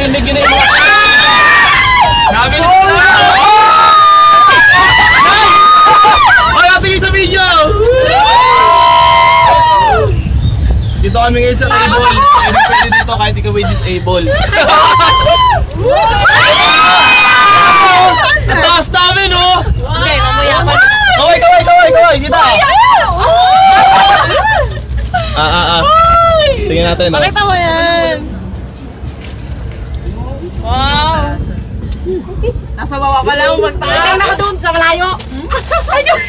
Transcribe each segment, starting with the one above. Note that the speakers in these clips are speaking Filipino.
narinig yun na yung mga nabilis na! Ay, natin yung sa video! Dito kami ngayon sa table. Pwede dito kahit ikaw ay disable. Ang taas namin, oh! Okay, mamaya pa. Kaway! Dito! Tingnan natin, oh. Pakita mo yan. Wow. Nasa baba pa lang magtaas. Tingnan ako doon sa malayo. Ayun.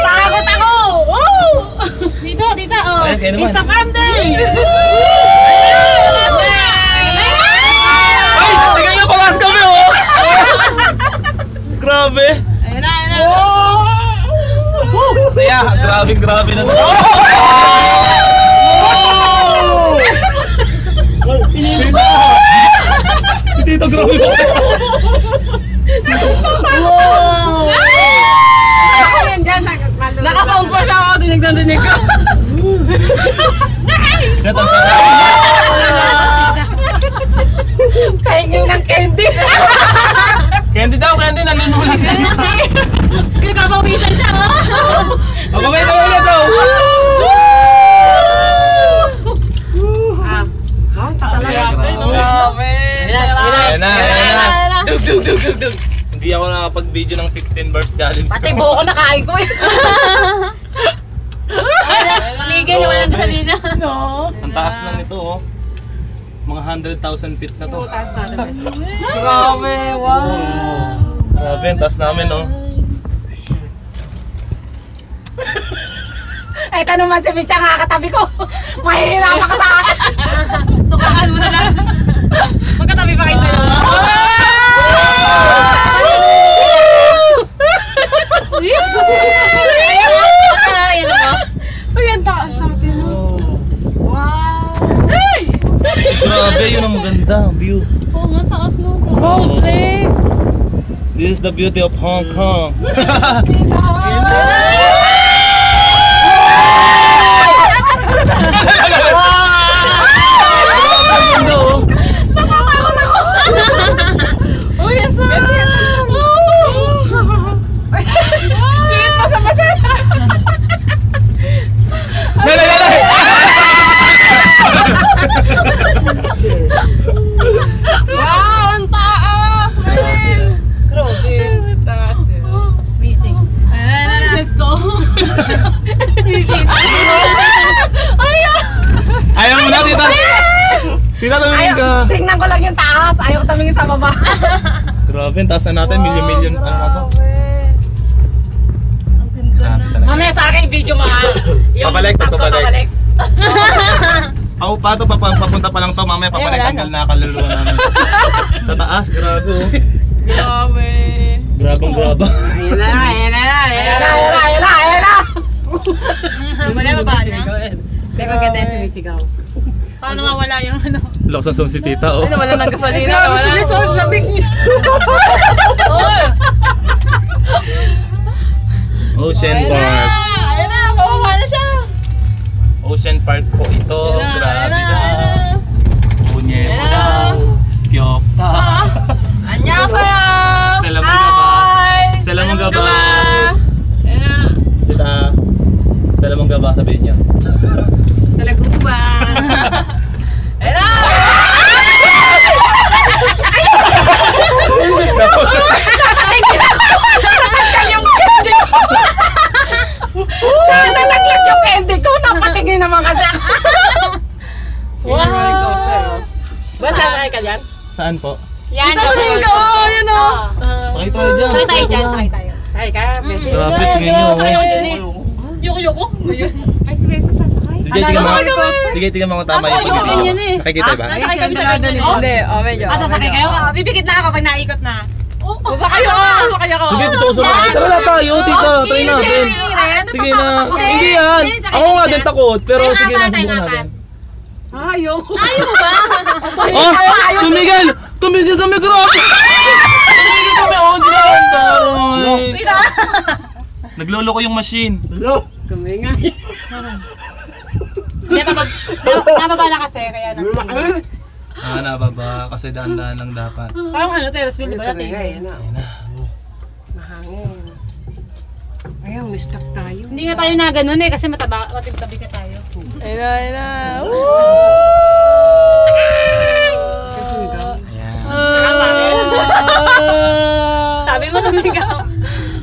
Takot ako. Dito, oh. It's a candle. Ay! Tingnan nyo, palas kami, oh! Grabe! Ayun na. Saya! Grabe na to. Dito, grabe mo! Nakasound pa siya ako, dinig ko. Gata sa Pahingin ng candy. Candy daw, nanunula siya. Kikabawisan siya. Kamay na ulit, oh! Grabe. Ayan na. Dug. Hindi ako nakapag-video ng 16 bars challenge. Pati buko nakain ko eh. Miguel, wala na kanina. No. Ang taas na nito, oh. Mga 100,000 feet na to. Grabe, wow. Grabe, ang taas namin, oh. Ito naman si Mitya kakatabi ko. Mahihirapan ka sa akin. Sukahan mo na lang. Magkatabi pa kayo dalawa. Ay, ang taas natin. Wow. Grabe, yun ang maganda. View. Oo nga, taas no. Wow, this is the beauty of Hong Kong. Wow, ang taas! Grabe. Taas yun. Amazing. Let's go. Ayaw mo na, tita. Tita, tumingin ka. Tingnan ko lang yung taas. Ayaw ko tumingin sa baba. Grabe, ang taas na natin. Million. Ano na to? Grabe talaga. Mamaya sa akin video mga. Papalik. Papalik. Ako pa ito, papunta pa lang to. Mamaya papalik tanggal na kaluluwa namin. Sa taas, grabe, oh. Grabe. Grabang. Ayan na. Mamaya ba na? Hindi maganda yung sumisigaw. Paano nga wala yung ano? Laksan sa si tita, oh. Ano, wala nang gasolina. Wala nang lamig niya. Ocean Park. Ayan na, mawawa na siya. Ocean Park po ito. Grabe na. Bunye mo daw. Kyokta. Annyeonghaseyo. Salamong gaba. Tita. Salamong gaba, sabihin niya. Salaguban. Ayan na. Nalaglag yung candy ko. Napatingin naman kasi ako. Wow. Basta sakay ka dyan? Saan po? Yan. Ito tumingin ka. Yan o. Sakay tayo dyan. Sakay tayo dyan. Sakay ka. Grabe, tingin nyo. Yoko. Ay, si Beso sasakay. Sige, tingnan mo kung tama yung pag-ibig. Nakikita ba? Nasakay kami sa ganyan. Hindi, medyo. Sasakay kayo? Bibigit na ako pag naikot na. Sasakay ako. Sige, gusto ko sumakay. Tara na tayo, tita. Try natin. Sige na. Hindi yan. Ako nga din takot. Pero sige na, subukan natin. Ayaw mo ba? Oh! Tumigil kami, grabe! Tumigil kami, oh, grabe! Naglolo ko yung machine. Kami nga. Hindi, nababa na kasi, kaya na. Nababa kasi daan-daan lang dapat. Parang ano, Ferris wheel, di ba? Kami nga, yan na. Mahangin. Ayaw, mistak tayo. Hindi nga tayo na ganun kasi matibtabi ka tayo. Ayun na. Kasi nga. Sabi mo sumigaw.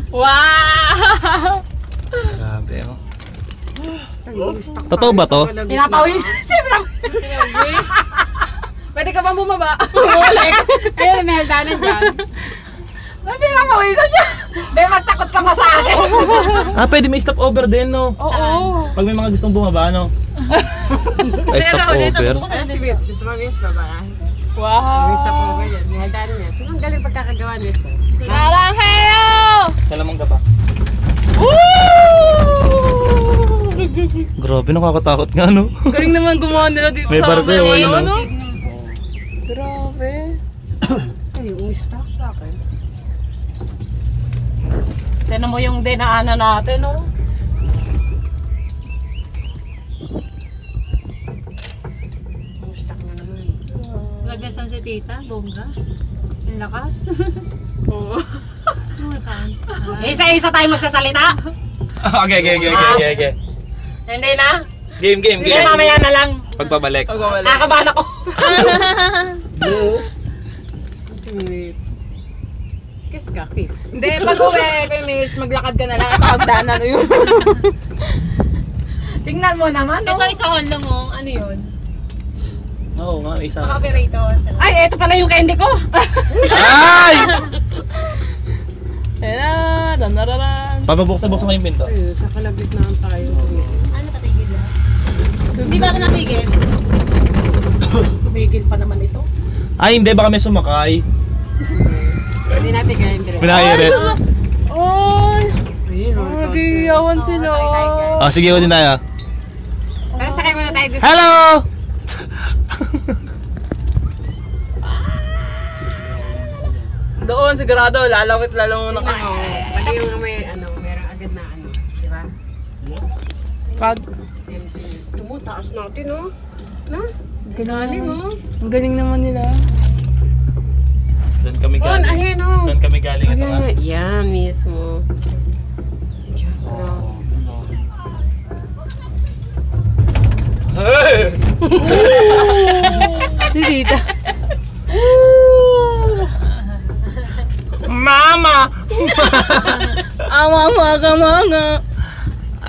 Wow! Grabe, oh. Mistak Totoo ba to? Pinapawis. Siyempre. Pwede ka bang bumaba? Ayun, may haldanan dyan. May pinapawisan siya. May mas takot ka pa sa akin. Pwede may stop over din, no? Oo. Pag may mga gustong bumaba, no? Ay, stop over. Ay, si Vince. Gusto mo Vince, baba. Wow! Mistak over yan. May haldanan yan. Pero ang galing pagkakagawa nito. Sarang heyo! Sa lamang gaba. Grabe, nakakatakot nga, no? Galing naman gumawa nila dito May barko yung amin, ano, no? Grabe. Ay, umistak. Bakit? Tinan mo yung dinaanan natin, no? Umistak na naman. Nagbesan si tita, bongga. Ang lakas. Oo. Isa-isa tayo magsasalita. Okay. Hindi na. Game. Hindi na mamaya na lang. Pagpabalik. Pagwawala. Kakabahan ako. 2 minutes. Kiss ka, kiss. Hindi, pag uwi, kay Miss, maglakad ka na lang at hagdanan na yun. Tingnan mo naman, no? Ito isa lang, oh. Ano yun? Oo nga, isa. Operator. Ay, eto pala yung candy ko. Ay! Ayun na, danararan. Papabuksan mo yung pinto. Ay, sa kalabit na tayo. Ano patigil lang? Hindi ba ito natigil? Tumigil pa naman ito. Ay, hindi. Baka may sumakay. Hindi natin ganyan dire. Pinahirit. Ay! Ayun, roller coaster. Nag-iyawan sila. Sige ko din tayo. Pero sakay muna tayo doon. Hello! Doon, sigurado, lalawit lalo na kayo. Pati yung may meron agad na di ba? Pag, Tumutaas natin, oh. Na? galing oh. Ang galing naman nila. Doon kami Oh, galing. ayan, oh. Doon kami galing. Ito nga. Yan mismo. Si tita. Mama! Mga.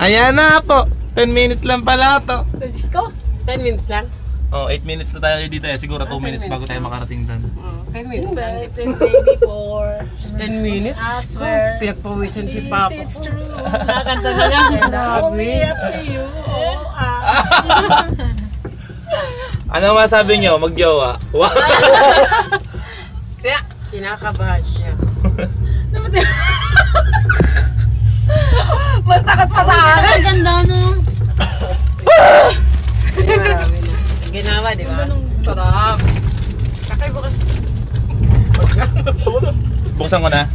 Ayan na po. 10 minutes lang pala to. Diyos ko. 10 minutes lang. 8 minutes na tayo dito eh. Siguro 2 minutes bago tayo makarating doon. 10 minutes lang. Please baby for 10 minutes? I swear. Pinagpawisan si Papa. It's true. Nakakanta na lang. Only up to you. Ano masabi nyo? Magjowa? Wow! Kaya, kinakabahan siya. Mas takot pa sa akin. Ang ganda, no? Marami na. Ginawa, di ba? Sarap. Sakay bukas. Buksan ko na.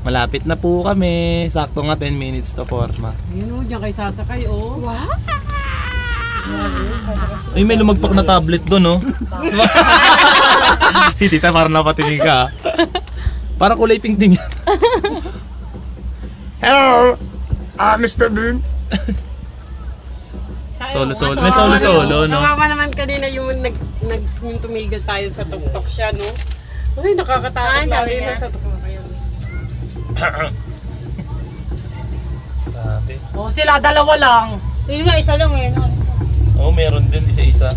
Malapit na po kami. Sakto nga 10 minutes to forma. Ayun, diyan kayo sasakay, oh. Ay, may lumagpak na tablet doon, oh. Si tita, parang napatingin ka. Parang kulay pink din yan. Hello! Mr. Bean. Solo. May solo, no? Nawawa naman kanina yung yung tumigil tayo sa tuktok siya, no? Uy, nakakatakot lagi na sa tuktok kayo. Sabi. Oh, sila dalawa lang. Yun nga, isa lang eh. No? Oo, meron din isa-isa.